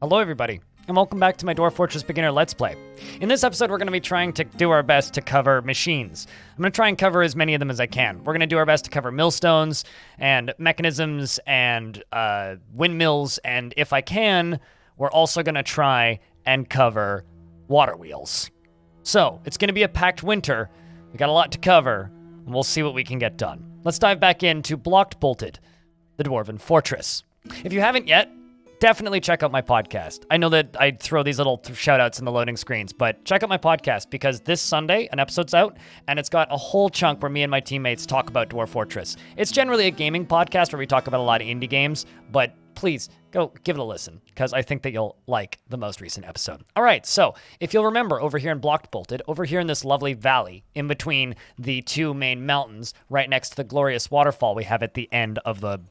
Hello everybody, and welcome back to my Dwarf Fortress Beginner Let's Play. In this episode, we're going to be trying to do our best to cover machines. I'm going to try and cover as many of them as I can. We're going to do our best to cover millstones, and mechanisms, and windmills, and if I can, we're also going to try and cover water wheels. So, it's going to be a packed winter. We got a lot to cover, and we'll see what we can get done. Let's dive back into Blocked Bolted, the Dwarven Fortress. If you haven't yet, definitely check out my podcast. I know that I throw these little shout-outs in the loading screens, but check out my podcast because this Sunday, an episode's out, and it's got a whole chunk where me and my teammates talk about Dwarf Fortress. It's generally a gaming podcast where we talk about a lot of indie games, but please go give it a listen because I think that you'll like the most recent episode. All right, so if you'll remember over here in Blocked Bolted, over here in this lovely valley in between the two main mountains, right next to the glorious waterfall we have at the end of the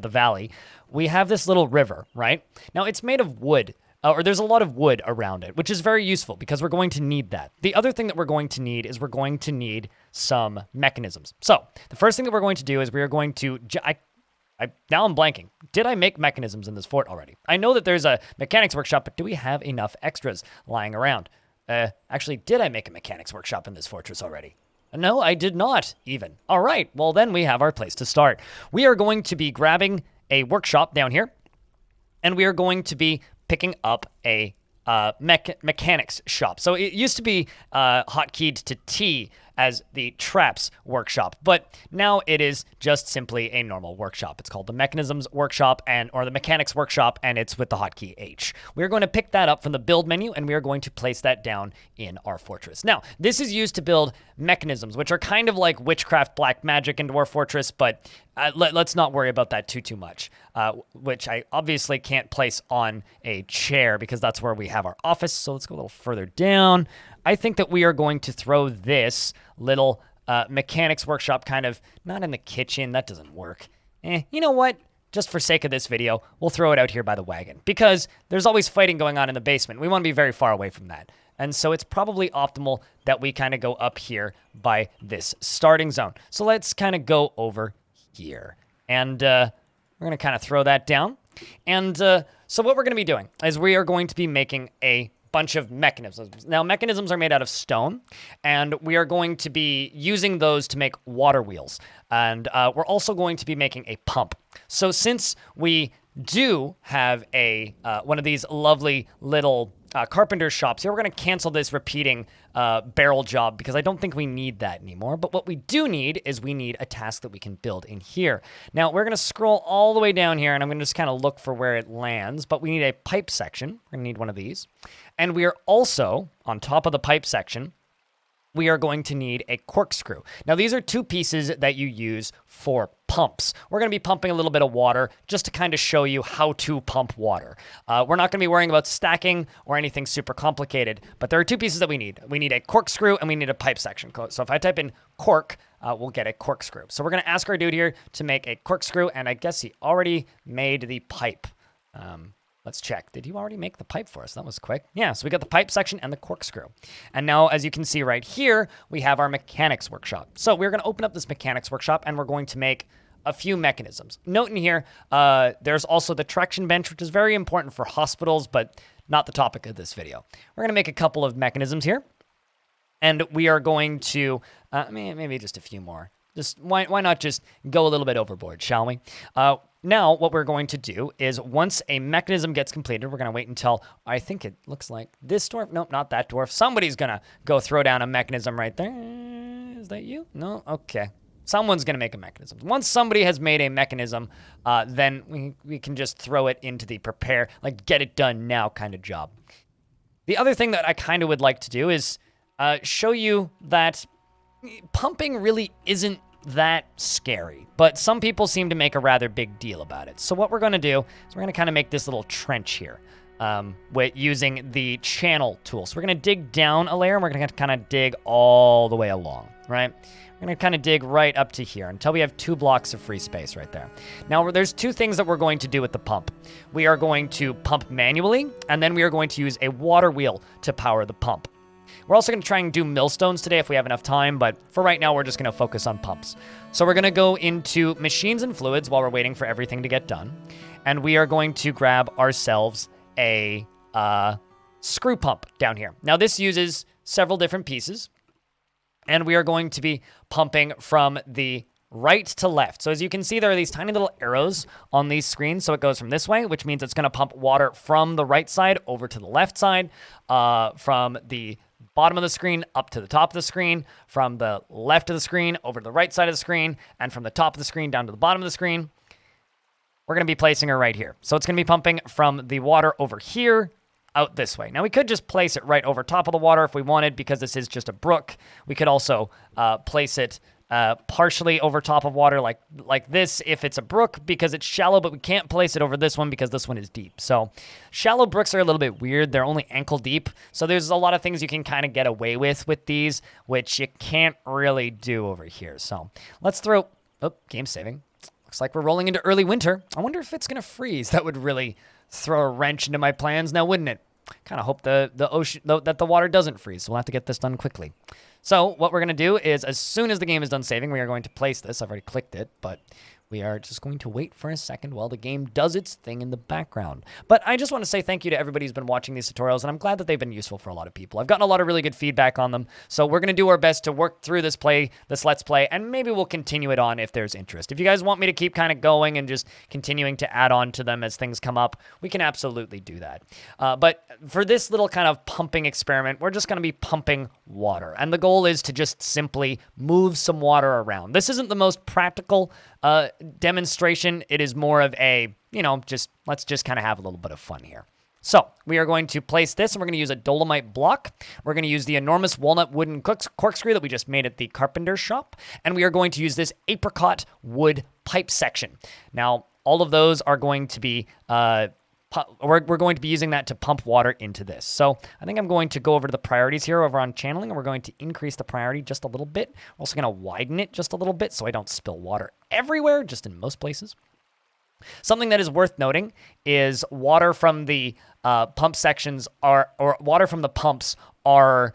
valley, we have this little river, right? Now, it's made of wood, or there's a lot of wood around it, which is very useful because we're going to need that. The other thing that we're going to need is we're going to need some mechanisms. So, the first thing that we're going to do is we are going to... now I'm blanking. Did I make mechanisms in this fort already? I know that there's a mechanics workshop, but do we have enough extras lying around? Actually, did I make a mechanics workshop in this fortress already? No, I did not, even. All right, well, then we have our place to start. We are going to be grabbing a workshop down here, and we are going to be picking up a mechanics shop. So it used to be hotkeyed to T as the traps workshop, but now it is just simply a normal workshop. It's called the mechanisms workshop or the mechanics workshop, and it's with the hotkey H. We're going to pick that up from the build menu, and we are going to place that down in our fortress. Now, this is used to build mechanisms, which are kind of like witchcraft black magic in Dwarf Fortress, but let's not worry about that too much, which I obviously can't place on a chair because that's where we have our office. So let's go a little further down. I think that we are going to throw this little mechanics workshop kind of, not in the kitchen, that doesn't work. You know what? Just for sake of this video, we'll throw it out here by the wagon because there's always fighting going on in the basement. We want to be very far away from that. And so it's probably optimal that we kind of go up here by this starting zone. So let's kind of go over here. And we're going to kind of throw that down. And so what we're going to be doing is we are going to be making a bunch of mechanisms. Now, mechanisms are made out of stone, and we are going to be using those to make water wheels. And we're also going to be making a pump. So since we do have a one of these lovely little carpenter shops here, we're going to cancel this repeating barrel job because I don't think we need that anymore. But what we do need is we need a task that we can build in here. Now, we're going to scroll all the way down here, and I'm going to just kind of look for where it lands. But we need a pipe section. We're going to need one of these. And we are also, on top of the pipe section, we are going to need a corkscrew. Now, these are two pieces that you use for pumps. We're going to be pumping a little bit of water just to kind of show you how to pump water. We're not going to be worrying about stacking or anything super complicated, but there are two pieces that we need. We need a corkscrew and we need a pipe section. So if I type in cork, we'll get a corkscrew. So we're going to ask our dude here to make a corkscrew, and I guess he already made the pipe. Let's check. Did you already make the pipe for us? That was quick. Yeah, so we got the pipe section and the corkscrew. And now, as you can see right here, we have our mechanics workshop. So we're going to open up this mechanics workshop, and we're going to make a few mechanisms. Note in here, there's also the traction bench, which is very important for hospitals, but not the topic of this video. We're going to make a couple of mechanisms here, and we are going to, maybe just a few more. Just why not just go a little bit overboard, shall we? Now, what we're going to do is once a mechanism gets completed, we're going to wait until, I think it looks like this dwarf. Nope, not that dwarf. Somebody's going to go throw down a mechanism right there. Is that you? No? Okay. Someone's going to make a mechanism. Once somebody has made a mechanism, then we can just throw it into the prepare, like get it done now kind of job. The other thing that I kind of would like to do is show you that pumping really isn't that scary, but some people seem to make a rather big deal about it. So what we're going to do is we're going to kind of make this little trench here with using the channel tool. So we're going to dig down a layer, and we're going to kind of dig all the way along, right? We're going to kind of dig right up to here until we have 2 blocks of free space right there. Now, there's 2 things that we're going to do with the pump. We are going to pump manually, and then we are going to use a water wheel to power the pump. We're also going to try and do millstones today if we have enough time, but for right now, we're just going to focus on pumps. So we're going to go into machines and fluids while we're waiting for everything to get done, and we are going to grab ourselves a screw pump down here. Now, this uses several different pieces, and we are going to be pumping from the right to left. So as you can see, there are these tiny little arrows on these screens. So it goes from this way, which means it's going to pump water from the right side over to the left side, from the bottom of the screen up to the top of the screen, from the left of the screen over to the right side of the screen, and from the top of the screen down to the bottom of the screen. We're going to be placing her right here. So it's going to be pumping from the water over here out this way. Now, we could just place it right over top of the water if we wanted, because this is just a brook. We could also place it partially over top of water like this if it's a brook, because it's shallow, but we can't place it over this one because this one is deep. So shallow brooks are a little bit weird. They're only ankle deep. So there's a lot of things you can kind of get away with these, which you can't really do over here. So let's throw, oh, game saving. Looks like we're rolling into early winter. I wonder if it's going to freeze. That would really throw a wrench into my plans now, wouldn't it? Kind of hope that the water doesn't freeze. So we'll have to get this done quickly. So what we're going to do is, as soon as the game is done saving, we are going to place this. I've already clicked it, but we are just going to wait for a second while the game does its thing in the background. But I just want to say thank you to everybody who's been watching these tutorials, and I'm glad that they've been useful for a lot of people. I've gotten a lot of really good feedback on them, so we're going to do our best to work through this Let's Play, and maybe we'll continue it on if there's interest. If you guys want me to keep kind of going and just continuing to add on to them as things come up, we can absolutely do that. But for this little kind of pumping experiment, we're just going to be pumping water, and the goal is to just simply move some water around. This isn't the most practical demonstration. It is more of a, let's just kind of have a little bit of fun here. So we are going to place this, and we're going to use a dolomite block. We're going to use the enormous walnut wooden corkscrew that we just made at the carpenter's shop, and we are going to use this apricot wood pipe section. Now, all of those are going to be we're going to be using that to pump water into this. So I think I'm going to go over to the priorities here over on channeling, and we're going to increase the priority just a little bit. We're also going to widen it just a little bit so I don't spill water everywhere, just in most places. Something that is worth noting is water from the pump sections or water from the pumps are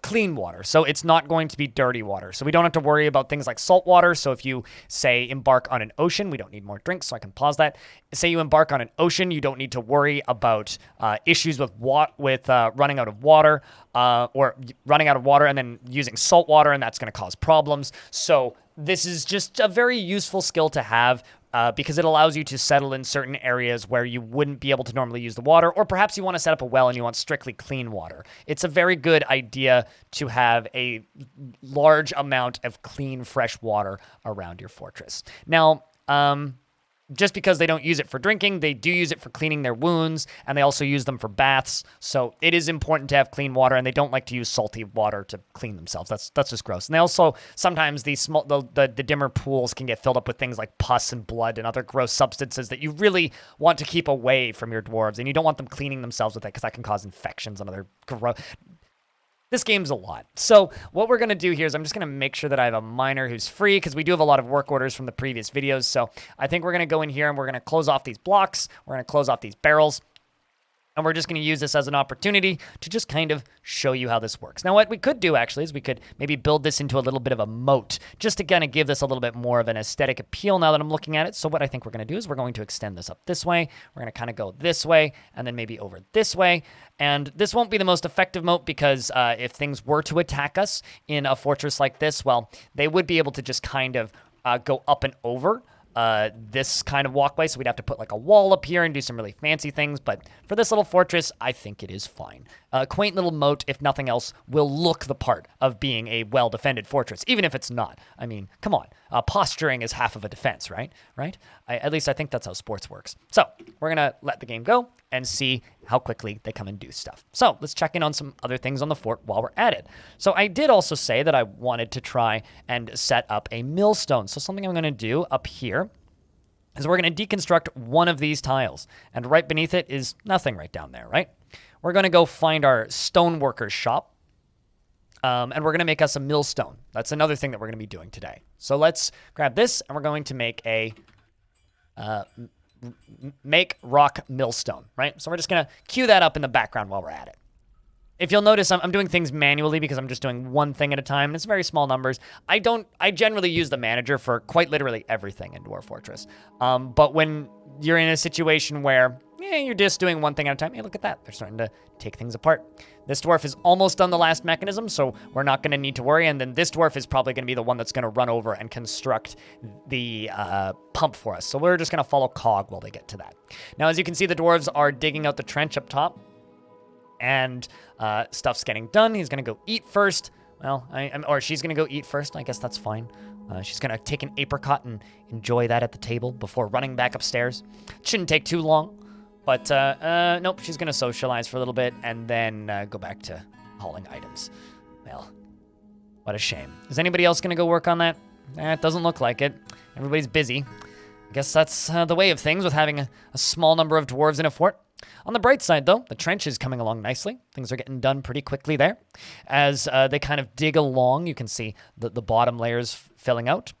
clean water. So it's not going to be dirty water. So we don't have to worry about things like salt water. So if you, say, embark on an ocean, we don't need more drinks, so I can pause that. Say you embark on an ocean, you don't need to worry about issues with running out of water or running out of water and then using salt water, and that's going to cause problems. So this is just a very useful skill to have. Because it allows you to settle in certain areas where you wouldn't be able to normally use the water, or perhaps you want to set up a well and you want strictly clean water. It's a very good idea to have a large amount of clean, fresh water around your fortress. Now, just because they don't use it for drinking, they do use it for cleaning their wounds, and they also use them for baths. So it is important to have clean water, and they don't like to use salty water to clean themselves. That's just gross. And they also, sometimes the dimmer pools can get filled up with things like pus and blood and other gross substances that you really want to keep away from your dwarves, and you don't want them cleaning themselves with it because that can cause infections and other gross... This game's a lot. So what we're going to do here is I'm just going to make sure that I have a miner who's free, because we do have a lot of work orders from the previous videos. So I think we're going to go in here and we're going to close off these blocks. We're going to close off these barrels. And we're just going to use this as an opportunity to just kind of show you how this works. Now, what we could do, actually, is we could maybe build this into a little bit of a moat, just to kind of give this a little bit more of an aesthetic appeal now that I'm looking at it. So what I think we're going to do is we're going to extend this up this way. We're going to kind of go this way, and then maybe over this way. And this won't be the most effective moat, because if things were to attack us in a fortress like this, well, they would be able to just kind of go up and over this kind of walkway, so we'd have to put like a wall up here and do some really fancy things, but for this little fortress, I think it is fine. A quaint little moat, if nothing else, will look the part of being a well-defended fortress, even if it's not. I mean, come on. Posturing is half of a defense, right? At least I think that's how sports works. So we're going to let the game go and see how quickly they come and do stuff. So let's check in on some other things on the fort while we're at it. So I did also say that I wanted to try and set up a millstone. So something I'm going to do up here is we're going to deconstruct one of these tiles. And right beneath it is nothing right down there, right? We're going to go find our stoneworker's shop. And we're going to make us a millstone. That's another thing that we're going to be doing today. So let's grab this, and we're going to make a make rock millstone, right? So we're just going to cue that up in the background while we're at it. If you'll notice, I'm doing things manually because I'm just doing one thing at a time. It's very small numbers. I generally use the manager for quite literally everything in Dwarf Fortress. But when you're in a situation where yeah, you're just doing one thing at a time. Hey, look at that. They're starting to take things apart. This dwarf is almost done the last mechanism, so we're not going to need to worry. And then this dwarf is probably going to be the one that's going to run over and construct the pump for us. So we're just going to follow Cog while they get to that. Now, as you can see, the dwarves are digging out the trench up top. And stuff's getting done. He's going to go eat first. Well, or she's going to go eat first. I guess that's fine. She's going to take an apricot and enjoy that at the table before running back upstairs. Shouldn't take too long. But, nope, she's going to socialize for a little bit and then go back to hauling items. Well, what a shame. Is anybody else going to go work on that? It doesn't look like it. Everybody's busy. I guess that's the way of things with having a small number of dwarves in a fort. On the bright side, though, the trench is coming along nicely. Things are getting done pretty quickly there. As they kind of dig along, you can see the bottom layers filling out.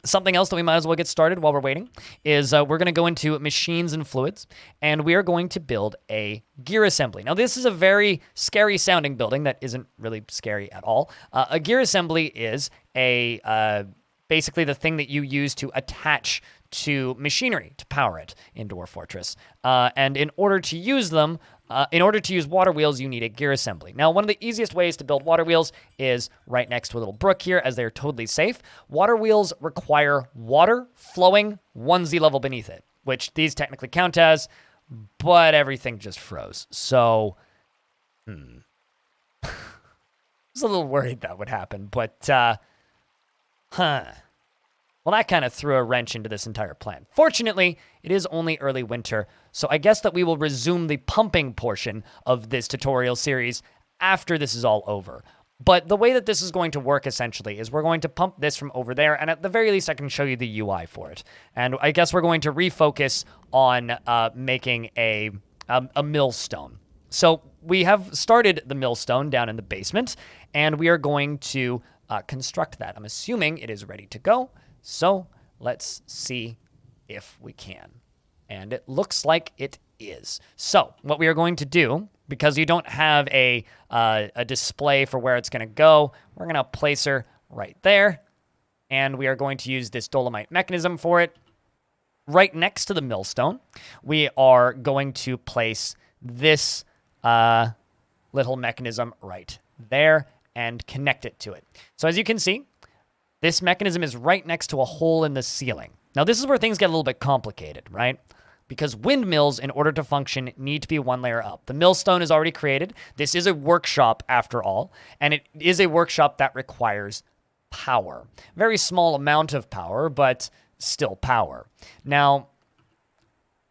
Something else that we might as well get started while we're waiting is we're going to go into machines and fluids, and we are going to build a gear assembly. Now, this is a very scary-sounding building that isn't really scary at all. A gear assembly is basically the thing that you use to attach to machinery to power it in Dwarf Fortress. And in order to use them, in order to use water wheels, you need a gear assembly. Now, one of the easiest ways to build water wheels is right next to a little brook here, as they're totally safe. Water wheels require water flowing 1Z level beneath it, which these technically count as, but everything just froze. So, I was a little worried that would happen, but, well, that kind of threw a wrench into this entire plan. Fortunately, it is only early winter, so I guess that we will resume the pumping portion of this tutorial series after this is all over. But the way that this is going to work, essentially, is we're going to pump this from over there, and at the very least, I can show you the UI for it. And I guess we're going to refocus on making a millstone. So we have started the millstone down in the basement, and we are going to construct that. I'm assuming it is ready to go. So let's see if we can. And it looks like it is. So what we are going to do, because you don't have a display for where it's going to go, we're going to place her right there. And we are going to use this dolomite mechanism for it. Right next to the millstone, we are going to place this little mechanism right there and connect it to it. So as you can see, this mechanism is right next to a hole in the ceiling. Now, this is where things get a little bit complicated, right? Because windmills, in order to function, need to be one layer up. The millstone is already created. This is a workshop, after all, and it is a workshop that requires power. Very small amount of power, but still power. Now,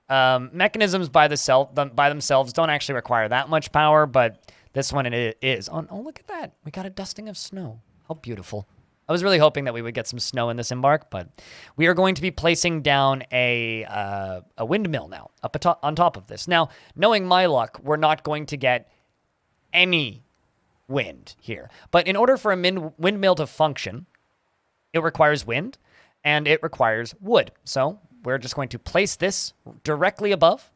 mechanisms by themselves don't actually require that much power, but this one it is. Oh, look at that. We got a dusting of snow. How beautiful. I was really hoping that we would get some snow in this embark, but we are going to be placing down a windmill now on top of this. Now, knowing my luck, we're not going to get any wind here. But in order for a windmill to function, it requires wind and it requires wood. So we're just going to place this directly above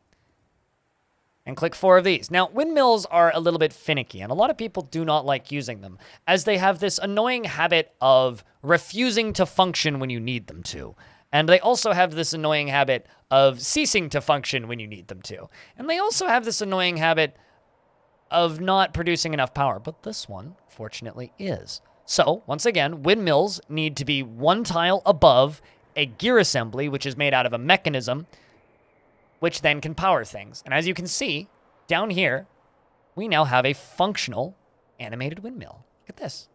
and click 4 of these. Now, windmills are a little bit finicky, and a lot of people do not like using them, as they have this annoying habit of refusing to function when you need them to. And they also have this annoying habit of ceasing to function when you need them to. And they also have this annoying habit of not producing enough power, but this one, fortunately, is. So, once again, windmills need to be one tile above a gear assembly, which is made out of a mechanism, which then can power things. And as you can see, down here, we now have a functional animated windmill. Look at this.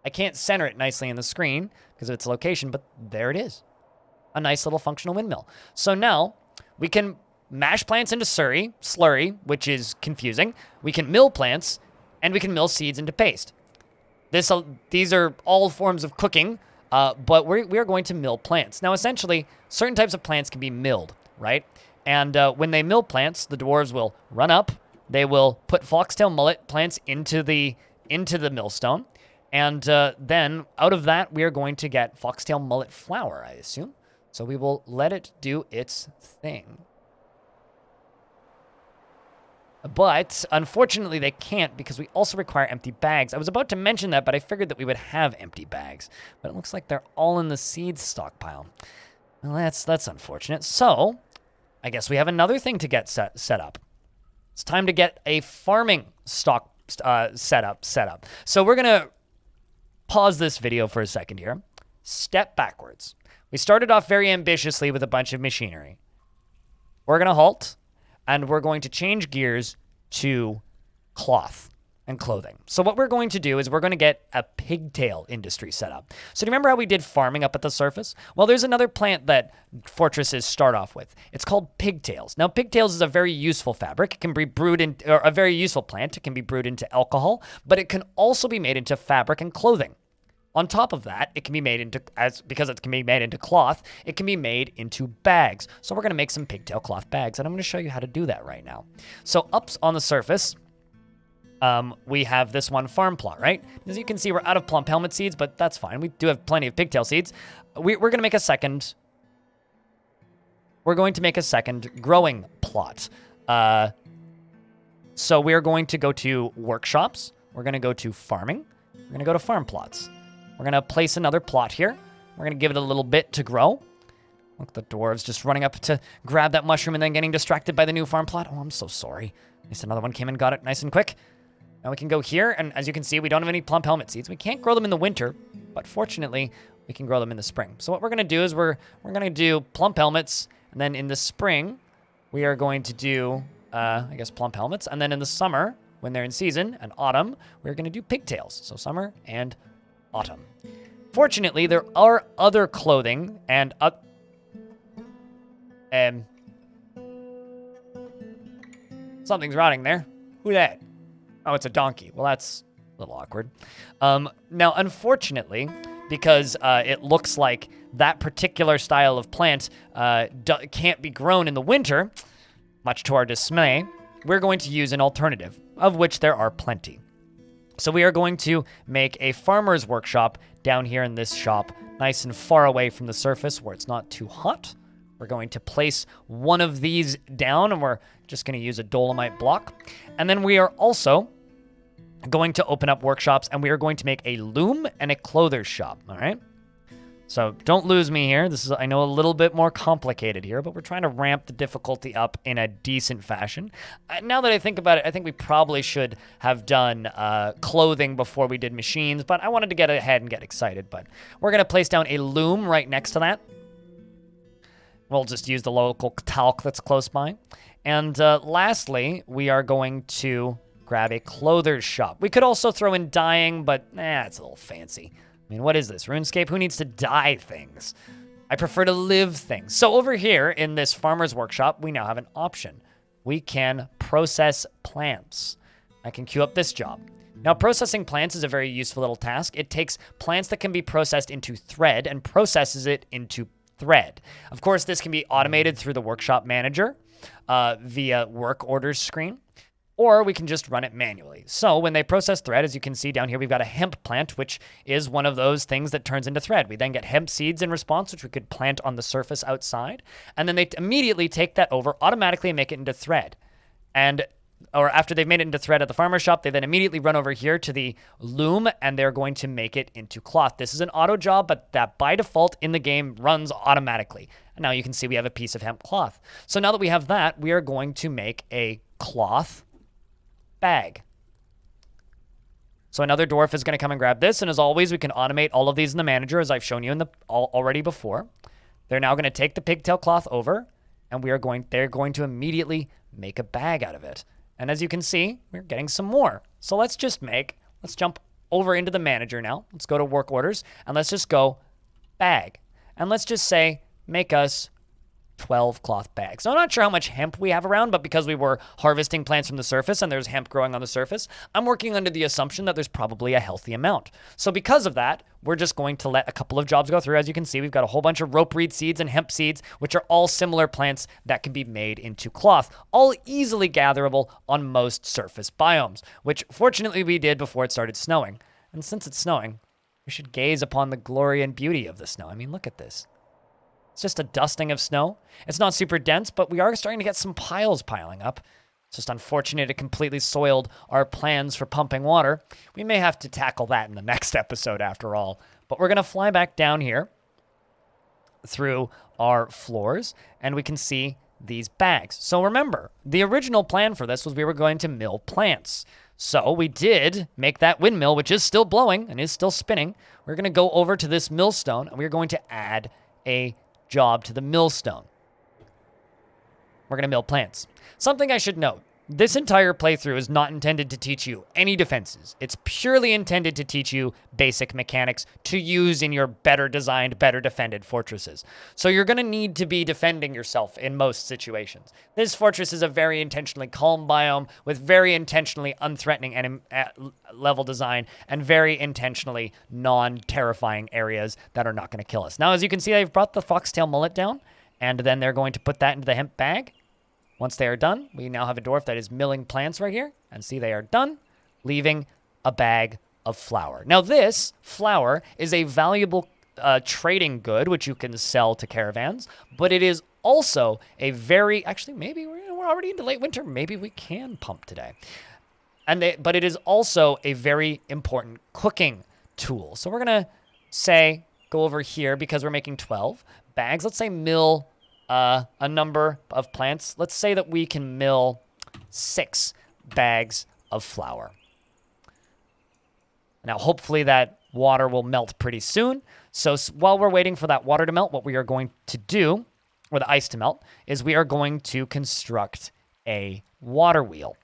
I can't center it nicely in the screen because of its location, but there it is. A nice little functional windmill. So now we can mash plants into slurry, which is confusing. We can mill plants, and we can mill seeds into paste. These are all forms of cooking, but we are going to mill plants. Now, essentially, certain types of plants can be milled, right? And when they mill plants, the dwarves will run up. They will put foxtail mullet plants into the millstone. And then out of that, we are going to get foxtail mullet flour, I assume. So we will let it do its thing. But unfortunately, they can't because we also require empty bags. I was about to mention that, but I figured that we would have empty bags. But it looks like they're all in the seeds stockpile. Well, that's unfortunate. So I guess we have another thing to get set up. It's time to get a farming stock set up. So we're going to pause this video for a second here. Step backwards. We started off very ambitiously with a bunch of machinery. We're going to halt, and we're going to change gears to cloth and clothing. So what we're going to do is we're going to get a pigtail industry set up. So do you remember how we did farming up at the surface? Well, there's another plant that fortresses start off with. It's called pigtails. Now, pigtails is a very useful fabric. It can be brewed in, or a very useful plant. It can be brewed into alcohol, but it can also be made into fabric and clothing. On top of that, it can be made into, because it can be made into cloth, it can be made into bags. So we're going to make some pigtail cloth bags, and I'm going to show you how to do that right now. So up on the surface, we have this one farm plot, right? As you can see, we're out of plump helmet seeds, but that's fine. We do have plenty of pigtail seeds. We're going to make a second. We're going to make a second growing plot. So we're going to go to workshops. We're going to go to farming. We're going to go to farm plots. We're going to place another plot here. We're going to give it a little bit to grow. Look, the dwarves just running up to grab that mushroom and then getting distracted by the new farm plot. Oh, I'm so sorry. At least another one came and got it nice and quick. Now we can go here, and as you can see, we don't have any plump helmet seeds. We can't grow them in the winter, but fortunately, we can grow them in the spring. So what we're going to do is we're going to do plump helmets, and then in the spring, we are going to do, I guess, plump helmets. And then in the summer, when they're in season, and autumn, we're going to do pigtails. So summer and autumn. Fortunately, there are other clothing and something's rotting there. Who that? Oh, it's a donkey. Well, that's a little awkward. Now, unfortunately, because it looks like that particular style of plant can't be grown in the winter, much to our dismay, we're going to use an alternative, of which there are plenty. So we are going to make a farmer's workshop down here in this shop, nice and far away from the surface where it's not too hot. We're going to place one of these down, and we're just going to use a dolomite block. And then we are also going to open up workshops, and we are going to make a loom and a clother's shop, all right? So don't lose me here. This is, I know, a little bit more complicated here, but we're trying to ramp the difficulty up in a decent fashion. Now that I think about it, I think we probably should have done clothing before we did machines, but I wanted to get ahead and get excited. But we're going to place down a loom right next to that. We'll just use the local talc that's close by. And lastly, we are going to grab a clother's shop. We could also throw in dyeing, but it's a little fancy. I mean, what is this? RuneScape? Who needs to dye things? I prefer to live things. So over here in this farmer's workshop, we now have an option. We can process plants. I can queue up this job. Now, processing plants is a very useful little task. It takes plants that can be processed into thread and processes it into thread. Of course, this can be automated through the workshop manager via work orders screen, or we can just run it manually. So when they process thread, as you can see down here, we've got a hemp plant, which is one of those things that turns into thread. We then get hemp seeds in response, which we could plant on the surface outside. And then they immediately take that over automatically and make it into thread. Or after they've made it into thread at the farmer's shop, they then immediately run over here to the loom, and they're going to make it into cloth. This is an auto job, but that by default in the game runs automatically. And now you can see we have a piece of hemp cloth. So now that we have that, we are going to make a cloth bag. So another dwarf is going to come and grab this, and as always, we can automate all of these in the manager, as I've shown you already before. They're now going to take the pigtail cloth over, and they're going to immediately make a bag out of it. And as you can see, we're getting some more. So let's jump over into the manager now. Let's go to work orders, and let's just go bag. And let's just say, make us 12 cloth bags. So I'm not sure how much hemp we have around, but because we were harvesting plants from the surface and there's hemp growing on the surface, I'm working under the assumption that there's probably a healthy amount. So because of that, we're just going to let a couple of jobs go through. As you can see, we've got a whole bunch of rope reed seeds and hemp seeds, which are all similar plants that can be made into cloth, all easily gatherable on most surface biomes, which fortunately we did before it started snowing. And since it's snowing, we should gaze upon the glory and beauty of the snow. I mean, look at this. It's just a dusting of snow. It's not super dense, but we are starting to get some piles piling up. It's just unfortunate it completely soiled our plans for pumping water. We may have to tackle that in the next episode after all. But we're going to fly back down here through our floors, and we can see these bags. So remember, the original plan for this was we were going to mill plants. So we did make that windmill, which is still blowing and is still spinning. We're going to go over to this millstone, and we're going to add a job to the millstone. We're going to mill plants. Something I should note. This entire playthrough is not intended to teach you any defenses. It's purely intended to teach you basic mechanics to use in your better designed, better defended fortresses. So you're going to need to be defending yourself in most situations. This fortress is a very intentionally calm biome with very intentionally unthreatening level design and very intentionally non-terrifying areas that are not going to kill us. Now, as you can see, I've brought the foxtail mullet down, and then they're going to put that into the hemp bag. Once they are done, we now have a dwarf that is milling plants right here. And see, they are done, leaving a bag of flour. Now, this flour is a valuable trading good, which you can sell to caravans. But it is also a very... Actually, maybe we're already into late winter. Maybe we can pump today. But it is also a very important cooking tool. So we're going to say, go over here, because we're making 12 bags. Let's say mill... a number of plants. Let's say that we can mill 6 bags of flour. Now, hopefully that water will melt pretty soon. So while we're waiting for that water to melt, what we are going to do, or the ice to melt, is we are going to construct a water wheel.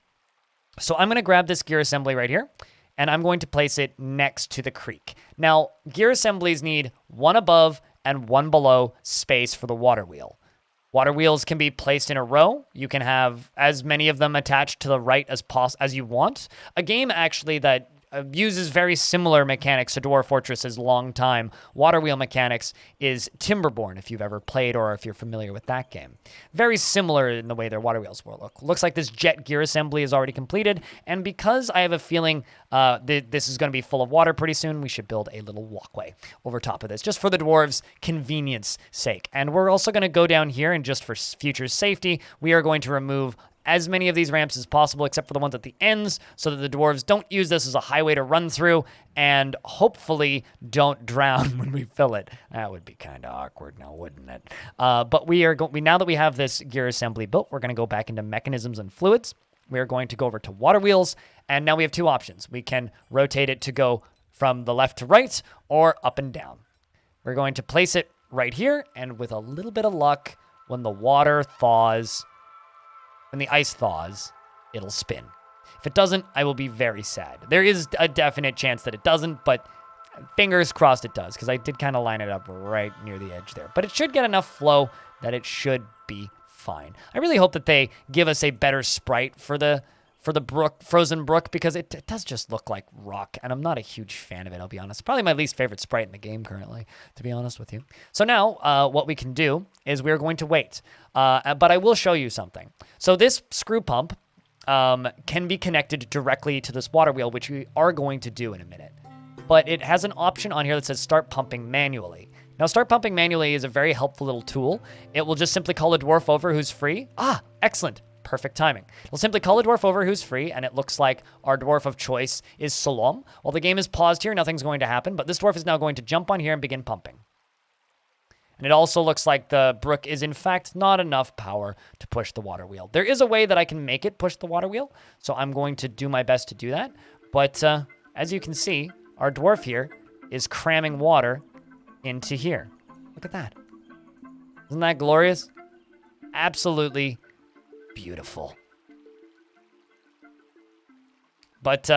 So I'm going to grab this gear assembly right here, and I'm going to place it next to the creek. Now, gear assemblies need one above and one below space for the water wheel. Water wheels can be placed in a row. You can have as many of them attached to the right as you want. A game, actually, that uses very similar mechanics to Dwarf Fortress's long time water wheel mechanics is Timberborn, if you've ever played or if you're familiar with that game. Very similar in the way their water wheels will look. Looks like this jet gear assembly is already completed, and because I have a feeling this is going to be full of water pretty soon, we should build a little walkway over top of this, just for the dwarves' convenience sake. And we're also going to go down here, and just for future safety, we are going to remove as many of these ramps as possible, except for the ones at the ends, so that the dwarves don't use this as a highway to run through, and hopefully don't drown when we fill it. That would be kind of awkward now, wouldn't it? But now that we have this gear assembly built, we're going to go back into mechanisms and fluids. We are going to go over to water wheels, and now we have 2 options. We can rotate it to go from the left to right or up and down. We're going to place it right here, and with a little bit of luck, when the water thaws, when the ice thaws, it'll spin. If it doesn't, I will be very sad. There is a definite chance that it doesn't, but fingers crossed it does, because I did kind of line it up right near the edge there. But it should get enough flow that it should be fine. I really hope that they give us a better sprite for the brook, frozen brook, because it does just look like rock, and I'm not a huge fan of it, I'll be honest. Probably my least favorite sprite in the game currently, to be honest with you. So now, what we can do is we're going to wait. But I will show you something. So this screw pump can be connected directly to this water wheel, which we are going to do in a minute. But it has an option on here that says start pumping manually. Now, start pumping manually is a very helpful little tool. It will just simply call a dwarf over who's free. Ah, excellent. Perfect timing. It'll simply call a dwarf over who's free, and it looks like our dwarf of choice is Solom. While the game is paused here, nothing's going to happen, but this dwarf is now going to jump on here and begin pumping. And it also looks like the brook is, in fact, not enough power to push the water wheel. There is a way that I can make it push the water wheel, so I'm going to do my best to do that. But as you can see, our dwarf here is cramming water into here. Look at that. Isn't that glorious? Absolutely beautiful. But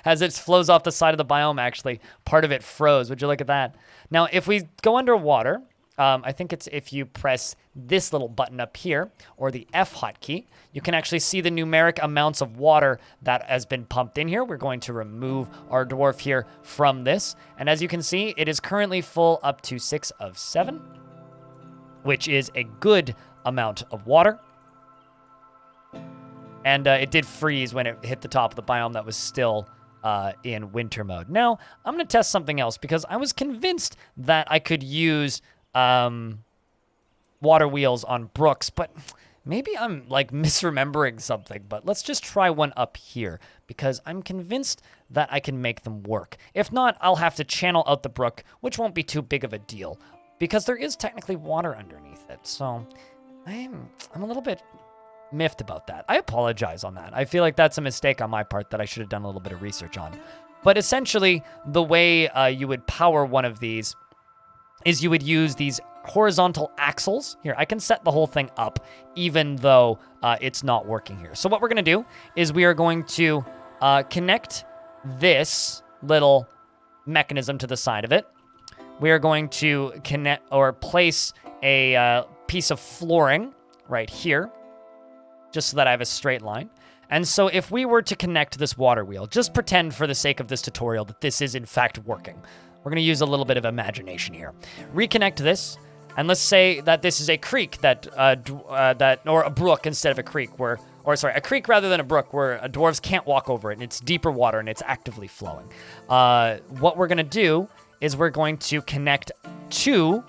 as it flows off the side of the biome, actually, part of it froze. Would you look at that? Now, if we go underwater, I think it's if you press this little button up here, or the F hotkey, you can actually see the numeric amounts of water that has been pumped in here. We're going to remove our dwarf here from this. And as you can see, it is currently full up to 6 of 7, which is a good amount of water. And it did freeze when it hit the top of the biome that was still in winter mode. Now, I'm going to test something else, because I was convinced that I could use water wheels on brooks, but maybe I'm like misremembering something. But let's just try one up here, because I'm convinced that I can make them work. If not, I'll have to channel out the brook, which won't be too big of a deal, because there is technically water underneath it. So I'm a little bit miffed about that. I apologize on that. I feel like that's a mistake on my part that I should have done a little bit of research on. But essentially, the way you would power one of these is you would use these horizontal axles. Here, I can set the whole thing up even though it's not working here. So what we're going to do is we are going to connect this little mechanism to the side of it. We are going to connect or place a piece of flooring right here, just so that I have a straight line. And so if we were to connect this water wheel, just pretend for the sake of this tutorial that this is in fact working. We're going to use a little bit of imagination here. Reconnect this, and let's say that this is a creek or a brook instead of a creek, a creek rather than a brook, where dwarves can't walk over it, and it's deeper water, and it's actively flowing. What we're going to do is we're going to connect 2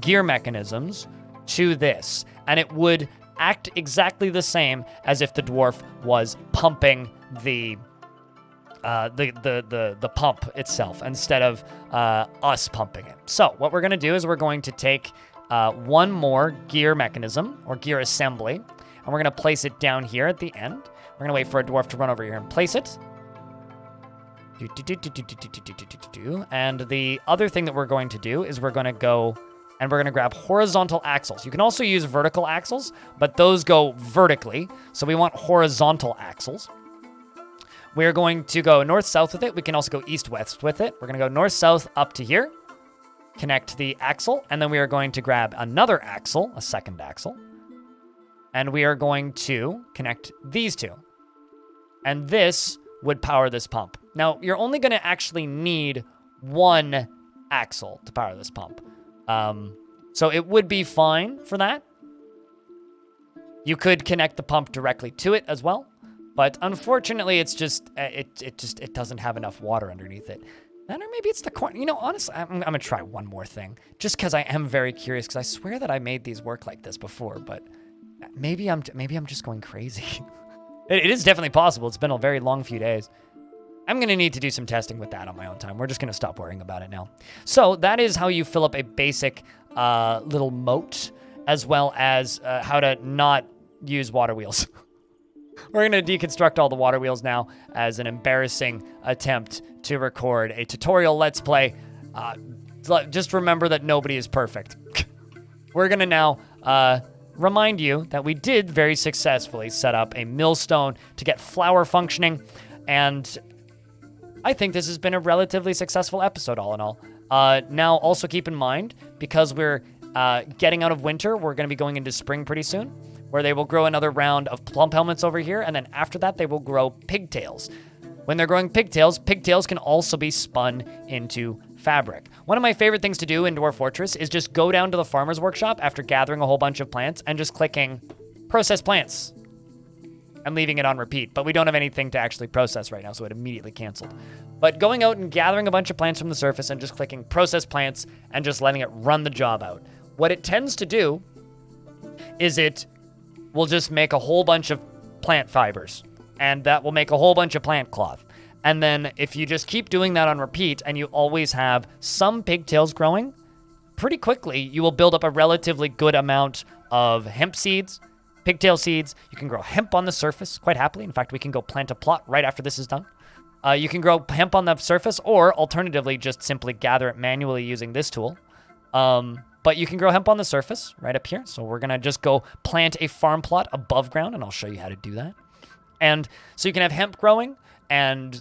gear mechanisms to this, and it would act exactly the same as if the dwarf was pumping the pump itself instead of us pumping it. So what we're going to do is we're going to take one more gear mechanism or gear assembly, and we're going to place it down here at the end. We're going to wait for a dwarf to run over here and place it. And the other thing that we're going to do is we're going to go and we're going to grab horizontal axles. You can also use vertical axles, but those go vertically. So we want horizontal axles. We're going to go north-south with it. We can also go east-west with it. We're going to go north-south up to here, connect the axle, and then we are going to grab another axle, a second axle, and we are going to connect these 2. And this would power this pump. Now, you're only going to actually need 1 axle to power this pump. So it would be fine for that. You could connect the pump directly to it as well, but unfortunately, it's just it doesn't have enough water underneath it. And or maybe it's the corner. You know, honestly, I'm gonna try one more thing, just because I am very curious. Because I swear that I made these work like this before, but maybe I'm just going crazy. It is definitely possible. It's been a very long few days. I'm going to need to do some testing with that on my own time. We're just going to stop worrying about it now. So that is how you fill up a basic little moat, as well as how to not use water wheels. We're going to deconstruct all the water wheels now as an embarrassing attempt to record a tutorial Let's Play. Just remember that nobody is perfect. We're going to now remind you that we did very successfully set up a millstone to get flour functioning, and I think this has been a relatively successful episode, all in all. Now, also keep in mind, because we're getting out of winter, we're going to be going into spring pretty soon, where they will grow another round of plump helmets over here, and then after that, they will grow pigtails. When they're growing pigtails can also be spun into fabric. One of my favorite things to do in Dwarf Fortress is just go down to the farmer's workshop after gathering a whole bunch of plants and just clicking process plants and leaving it on repeat. But we don't have anything to actually process right now, so it immediately canceled. But going out and gathering a bunch of plants from the surface and just clicking process plants and just letting it run the job out. What it tends to do is it will just make a whole bunch of plant fibers, and that will make a whole bunch of plant cloth. And then if you just keep doing that on repeat and you always have some pigtails growing, pretty quickly you will build up a relatively good amount of hemp seeds, pigtail seeds. You can grow hemp on the surface quite happily. In fact, we can go plant a plot right after this is done. You can grow hemp on the surface, or alternatively, just simply gather it manually using this tool. But you can grow hemp on the surface right up here. So we're going to just go plant a farm plot above ground, and I'll show you how to do that. And so you can have hemp growing and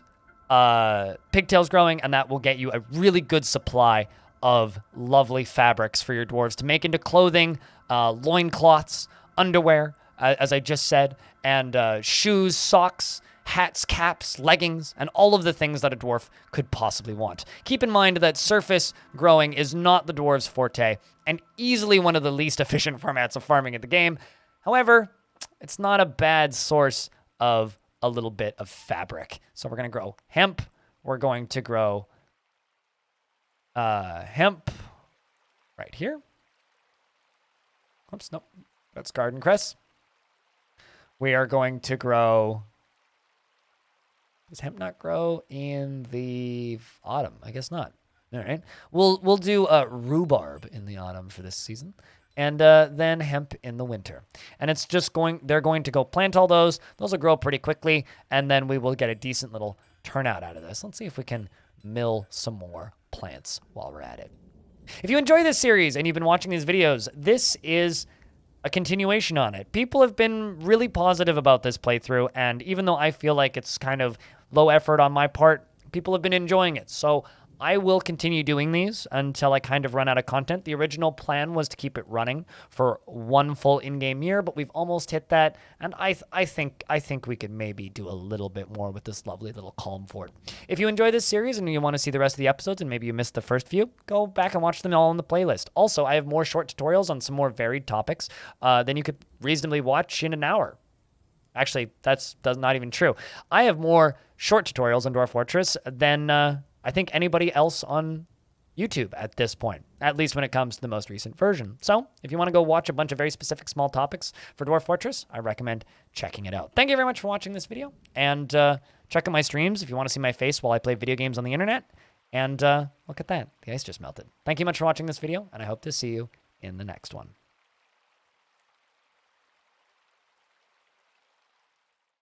pigtails growing, and that will get you a really good supply of lovely fabrics for your dwarves to make into clothing, loincloths, underwear, as I just said, and shoes, socks, hats, caps, leggings, and all of the things that a dwarf could possibly want. Keep in mind that surface growing is not the dwarves' forte, and easily one of the least efficient formats of farming in the game. However, it's not a bad source of a little bit of fabric. So we're going to grow hemp. We're going to grow hemp right here. Oops, nope. That's garden cress. We are going to grow... Does hemp not grow in the autumn? I guess not. All right. We'll do rhubarb in the autumn for this season. and then hemp in the winter. And it's just they're going to go plant all those. Those will grow pretty quickly, and then we will get a decent little turnout out of this. Let's see if we can mill some more plants while we're at it. If you enjoy this series and you've been watching these videos, this is a continuation on it. People have been really positive about this playthrough, and even though I feel like it's kind of low effort on my part, people have been enjoying it. So I will continue doing these until I kind of run out of content. The original plan was to keep it running for one full in-game year, but we've almost hit that, and I think we could maybe do a little bit more with this lovely little calm fort. If you enjoy this series and you want to see the rest of the episodes, and maybe you missed the first few, go back and watch them all on the playlist. Also, I have more short tutorials on some more varied topics than you could reasonably watch in an hour. Actually, that's not even true. I have more short tutorials on Dwarf Fortress than I think anybody else on YouTube at this point, at least when it comes to the most recent version. So if you want to go watch a bunch of very specific small topics for Dwarf Fortress, I recommend checking it out. Thank you very much for watching this video, and check out my streams if you want to see my face while I play video games on the internet. And look at that, the ice just melted. Thank you much for watching this video, and I hope to see you in the next one.